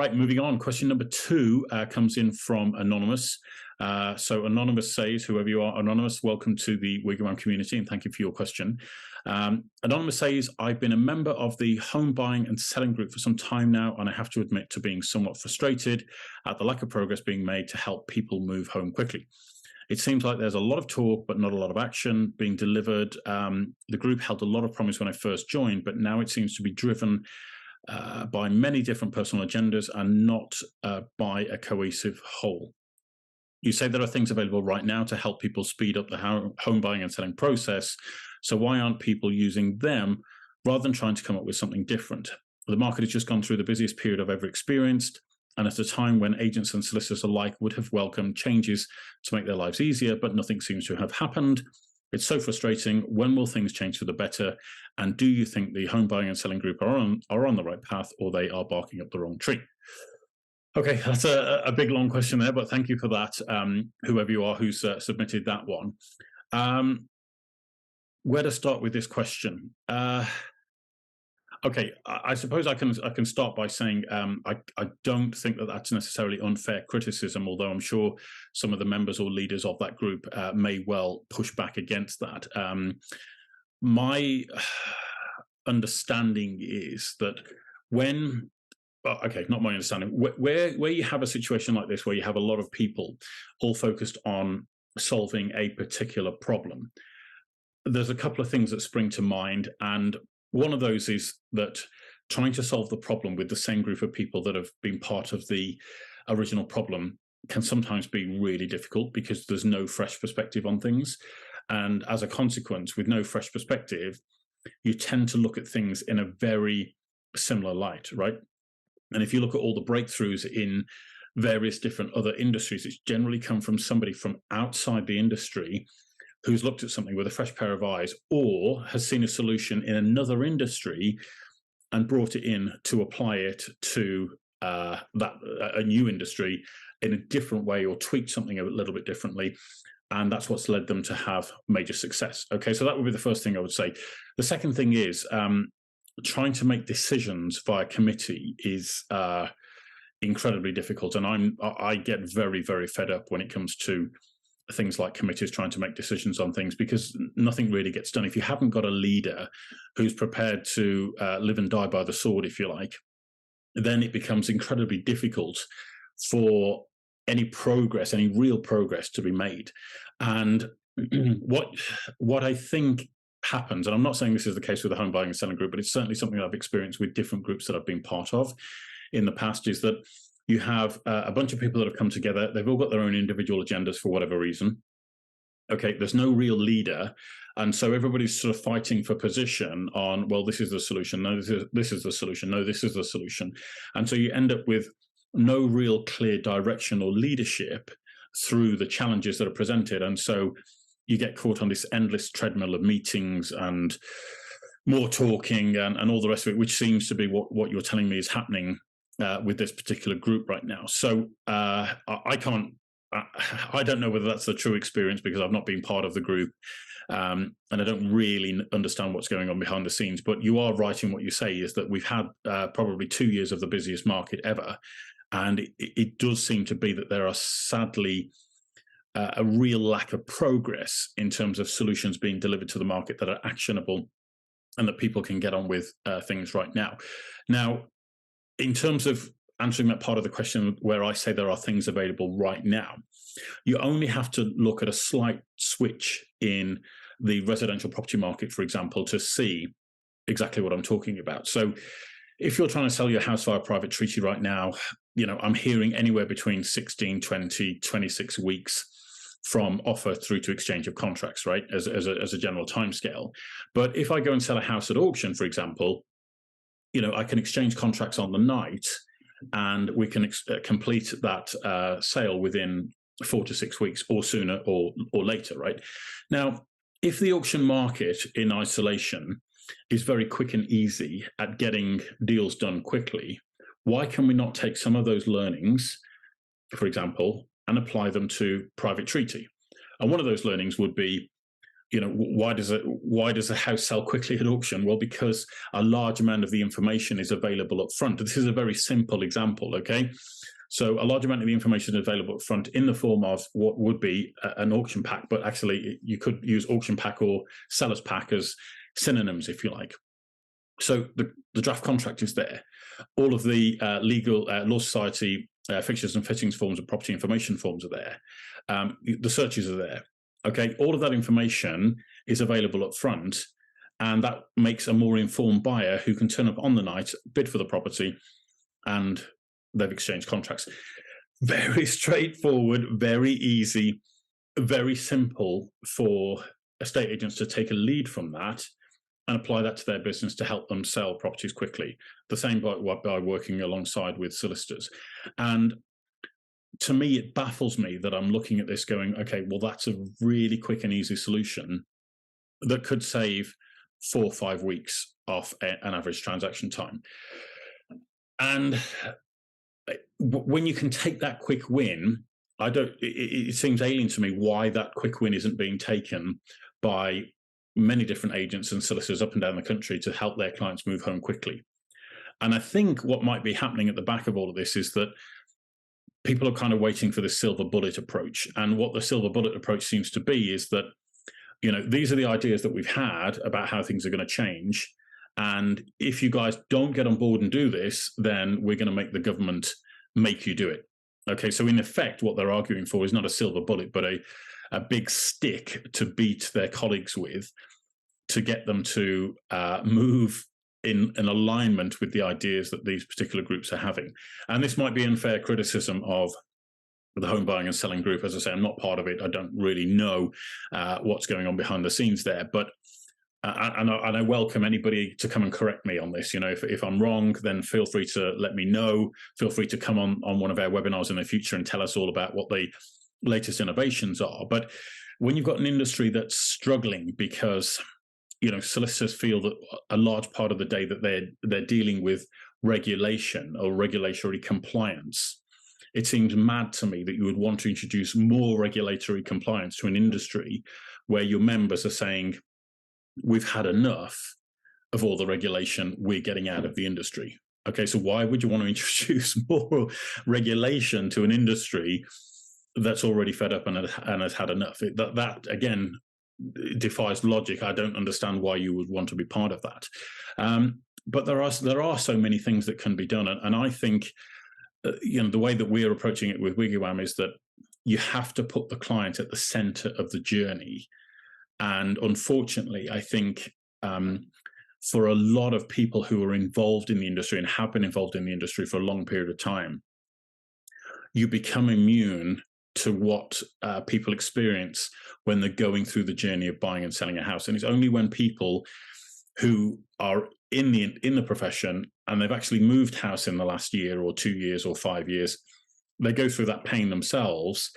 right, moving on. Question number 2 comes in from Anonymous. So Anonymous says, whoever you are, Anonymous, welcome to the WiggyWam community, and thank you for your question. Anonymous says, I've been a member of the home buying and selling group for some time now, and I have to admit to being somewhat frustrated at the lack of progress being made to help people move home quickly. It seems like there's a lot of talk, but not a lot of action being delivered. The group held a lot of promise when I first joined, but now it seems to be driven by many different personal agendas and not by a cohesive whole. You say there are things available right now to help people speed up the home buying and selling process. So why aren't people using them rather than trying to come up with something different? The market has just gone through the busiest period I've ever experienced, and at a time when agents and solicitors alike would have welcomed changes to make their lives easier, but nothing seems to have happened. It's so frustrating. When will things change for the better? And do you think the home buying and selling group are on the right path, or they are barking up the wrong tree? Okay, that's a big, long question there, but thank you for that, whoever you are who's submitted that one. Where to start with this question? Okay, I suppose I can start by saying I don't think that that's necessarily unfair criticism, although I'm sure some of the members or leaders of that group may well push back against that. My understanding is that when okay, not my understanding. Where you have a situation like this, where you have a lot of people all focused on solving a particular problem, there's a couple of things that spring to mind. And one of those is that trying to solve the problem with the same group of people that have been part of the original problem can sometimes be really difficult because there's no fresh perspective on things. And as a consequence, with no fresh perspective, you tend to look at things in a very similar light, right? And if you look at all the breakthroughs in various different other industries, it's generally come from somebody from outside the industry who's looked at something with a fresh pair of eyes, or has seen a solution in another industry and brought it in to apply it to a new industry in a different way, or tweak something a little bit differently. And that's what's led them to have major success. Okay, so that would be the first thing I would say. The second thing is trying to make decisions via committee is incredibly difficult, and I get very, very fed up when it comes to things like committees trying to make decisions on things, because nothing really gets done. If you haven't got a leader who's prepared to live and die by the sword, if you like, then it becomes incredibly difficult for any progress, any real progress to be made. And what I think happens, and I'm not saying this is the case with the home buying and selling group, but it's certainly something I've experienced with different groups that I've been part of in the past, is that you have a bunch of people that have come together. They've all got their own individual agendas for whatever reason. Okay, there's no real leader. And so everybody's sort of fighting for position on, well, this is the solution. No, this is the solution. No, this is the solution. And so you end up with no real clear direction or leadership through the challenges that are presented. And so you get caught on this endless treadmill of meetings and more talking and all the rest of it, which seems to be what you're telling me is happening with this particular group right now. So I don't know whether that's the true experience, because I've not been part of the group, and I don't really understand what's going on behind the scenes. But you are right in what you say, is that we've had probably 2 years of the busiest market ever, and it does seem to be that there are sadly a real lack of progress in terms of solutions being delivered to the market that are actionable and that people can get on with things right now. Now, in terms of answering that part of the question where I say there are things available right now, you only have to look at a slight switch in the residential property market, for example, to see exactly what I'm talking about. So if you're trying to sell your house via private treaty right now, I'm hearing anywhere between 16, 20, 26 weeks from offer through to exchange of contracts, right, as a general timescale. But if I go and sell a house at auction, for example, I can exchange contracts on the night, and we can complete that sale within 4 to 6 weeks, or sooner or later, right? Now, if the auction market in isolation is very quick and easy at getting deals done quickly, why can we not take some of those learnings, for example, and apply them to private treaty? And one of those learnings would be why does a house sell quickly at auction? Well, because a large amount of the information is available up front. This is a very simple example, okay? So a large amount of the information is available up front in the form of what would be an auction pack, but actually you could use auction pack or seller's pack as synonyms, if you like. So the draft contract is there. All of the legal law society fixtures and fittings forms and property information forms are there. The searches are there. Okay, all of that information is available up front, and that makes a more informed buyer who can turn up on the night, bid for the property, and they've exchanged contracts. Very straightforward, very easy, very simple for estate agents to take a lead from that and apply that to their business to help them sell properties quickly. The same by working alongside with solicitors. And to me, it baffles me that I'm looking at this going, okay, well, that's a really quick and easy solution that could save 4 or 5 weeks off an average transaction time. And when you can take that quick win, it seems alien to me why that quick win isn't being taken by many different agents and solicitors up and down the country to help their clients move home quickly. And I think what might be happening at the back of all of this is that people are kind of waiting for the silver bullet approach. And what the silver bullet approach seems to be is that, these are the ideas that we've had about how things are going to change. And if you guys don't get on board and do this, then we're going to make the government make you do it. Okay, so in effect, what they're arguing for is not a silver bullet, but a big stick to beat their colleagues with to get them to move in an alignment with the ideas that these particular groups are having. And this might be unfair criticism of the home buying and selling group. As I say, I'm not part of it. I don't really know what's going on behind the scenes there. But and I welcome anybody to come and correct me on this. If I'm wrong, then feel free to let me know. Feel free to come on one of our webinars in the future and tell us all about what the latest innovations are. But when you've got an industry that's struggling because solicitors feel that a large part of the day that they're dealing with regulation or regulatory compliance, it seems mad to me that you would want to introduce more regulatory compliance to an industry where your members are saying, we've had enough of all the regulation we're getting out of the industry. Okay, so why would you want to introduce more regulation to an industry that's already fed up and has had enough? That again defies logic. I don't understand why you would want to be part of that. But there are so many things that can be done, and I think the way that we're approaching it with WiggyWam is that you have to put the client at the center of the journey. And unfortunately, I think for a lot of people who are involved in the industry and have been involved in the industry for a long period of time, you become immune to what people experience when they're going through the journey of buying and selling a house. And it's only when people who are in the profession and they've actually moved house in the last year or 2 years or 5 years, they go through that pain themselves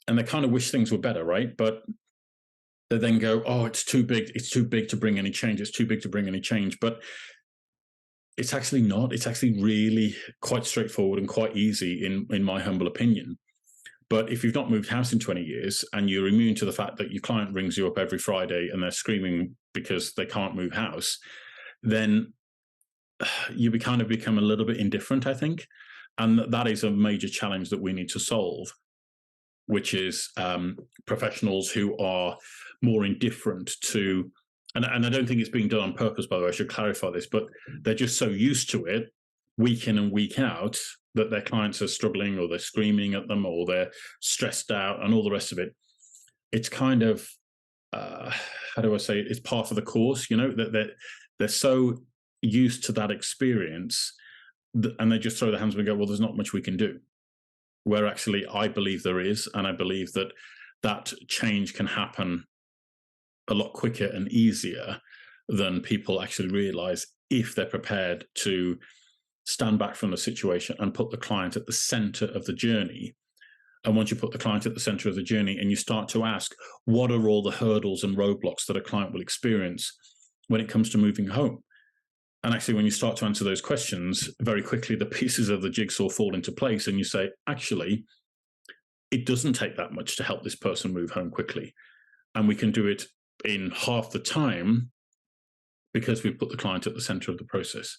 and they kind of wish things were better, right? But they then go, oh, it's too big to bring any change, it's too big to bring any change. But it's actually not. It's actually really quite straightforward and quite easy in my humble opinion. But if you've not moved house in 20 years and you're immune to the fact that your client rings you up every Friday and they're screaming because they can't move house, then you kind of become a little bit indifferent, I think. And that is a major challenge that we need to solve, which is professionals who are more indifferent to, and I don't think it's being done on purpose, by the way, I should clarify this, but they're just so used to it week in and week out that their clients are struggling or they're screaming at them or they're stressed out and all the rest of it. It's kind of, how do I say it? It's part of the course, that they're so used to that experience and they just throw their hands up and go, well, there's not much we can do. Where actually I believe there is, and I believe that change can happen a lot quicker and easier than people actually realize if they're prepared to stand back from the situation and put the client at the center of the journey. And once you put the client at the center of the journey and you start to ask, what are all the hurdles and roadblocks that a client will experience when it comes to moving home? And actually, when you start to answer those questions, very quickly, the pieces of the jigsaw fall into place and you say, actually, it doesn't take that much to help this person move home quickly. and we can do it in half the time because we've put the client at the center of the process.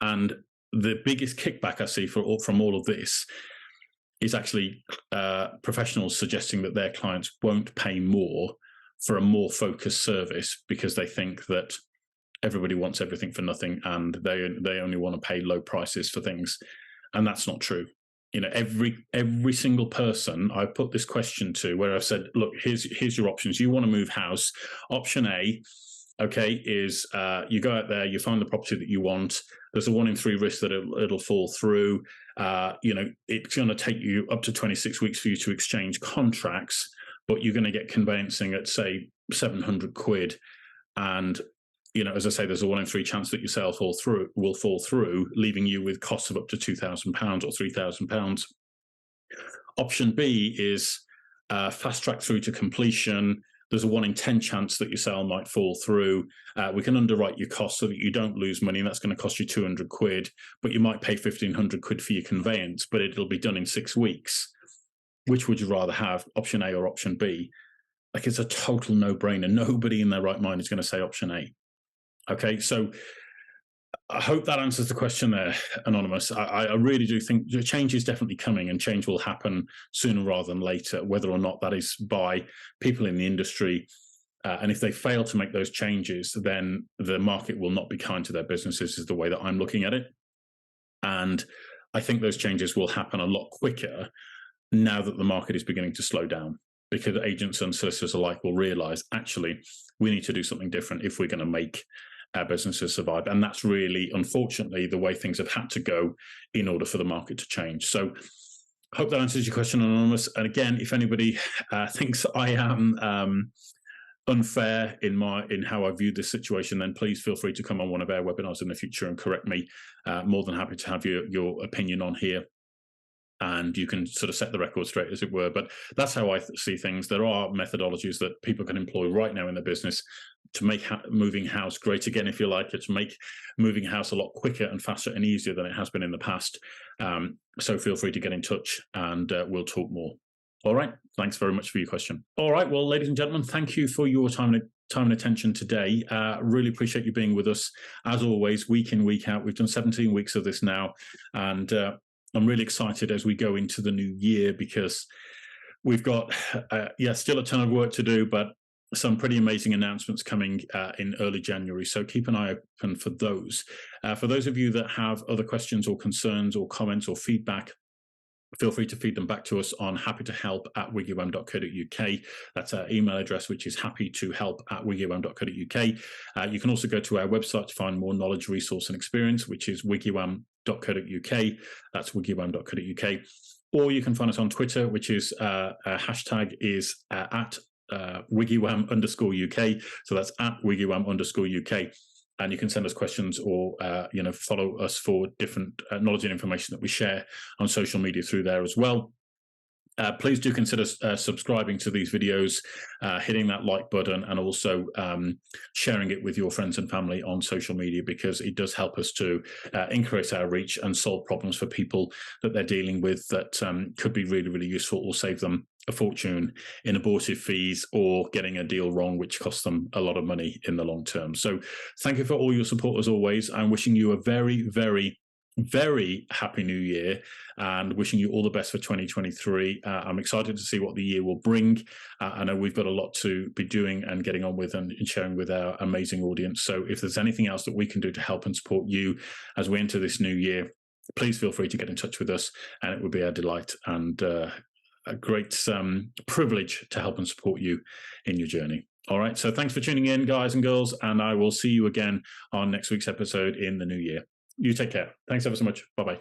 And the biggest kickback I see from all of this is actually professionals suggesting that their clients won't pay more for a more focused service because they think that everybody wants everything for nothing and they only want to pay low prices for things. And that's not true. You know, every single person I put this question to, where I've said, look, here's your options. You want to move house. Option A, okay, is you go out there, you find the property that you want. There's a 1 in 3 risk that it'll fall through. You know, it's going to take you up to 26 weeks for you to exchange contracts, but you're going to get conveyancing at, say, 700 quid. And, you know, as I say, there's a 1 in 3 chance that your sale will fall through, leaving you with costs of up to £2,000 or £3,000. Option B is fast track through to completion. There's a 1 in 10 chance that your sale might fall through. We can underwrite your costs so that you don't lose money, and that's going to cost you 200 quid, but you might pay 1,500 quid for your conveyance, but it'll be done in 6 weeks. Which would you rather have, option A or option B? Like, it's a total no-brainer. Nobody in their right mind is going to say option A. Okay, so I hope that answers the question there, Anonymous. I really do think change is definitely coming, and change will happen sooner rather than later, whether or not that is by people in the industry. And if they fail to make those changes, then the market will not be kind to their businesses, is the way that I'm looking at it. And I think those changes will happen a lot quicker now that the market is beginning to slow down, because agents and solicitors alike will realize, actually, we need to do something different if we're going to make our businesses survive. And that's really, unfortunately, the way things have had to go in order for the market to change. So I hope that answers your question, Anonymous. And again, if anybody thinks I am unfair in how I view this situation, then please feel free to come on one of our webinars in the future and correct me. More than happy to have your opinion on here, and you can sort of set the record straight, as it were. But that's how I see things. There are methodologies that people can employ right now in their business to make moving house great again, if you like, to make moving house a lot quicker and faster and easier than it has been in the past. So feel free to get in touch, and we'll talk more. All right. Thanks very much for your question. All right. Well, ladies and gentlemen, thank you for your time and attention today. Really appreciate you being with us, as always, week in, week out. We've done 17 weeks of this now, and I'm really excited as we go into the new year, because we've got, still a ton of work to do, but some pretty amazing announcements coming in early January. So keep an eye open for those. For those of you that have other questions or concerns or comments or feedback, feel free to feed them back to us on happytohelp@wiggywam.co.uk. That's our email address, which is happytohelp@wiggywam.co.uk. You can also go to our website to find more knowledge, resource, and experience, which is wiggywam.co.uk. That's wiggywam.co.uk. Or you can find us on Twitter, which is hashtag is at WiggyWam_UK. So that's at WiggyWam_UK. And you can send us questions or follow us for different knowledge and information that we share on social media through there as well. Please do consider subscribing to these videos, hitting that like button, and also sharing it with your friends and family on social media, because it does help us to increase our reach and solve problems for people that they're dealing with that could be really, really useful, or save them a fortune in abortive fees or getting a deal wrong, which costs them a lot of money in the long term. So thank you for all your support as always. I'm wishing you a very, very, very happy new year, and wishing you all the best for 2023. I'm excited to see what the year will bring. I know we've got a lot to be doing and getting on with and sharing with our amazing audience. So if there's anything else that we can do to help and support you as we enter this new year, please feel free to get in touch with us, and it would be our delight and a great privilege to help and support you in your journey. All right. So thanks for tuning in, guys and girls, and I will see you again on next week's episode in the new year. You take care. Thanks ever so much. Bye-bye.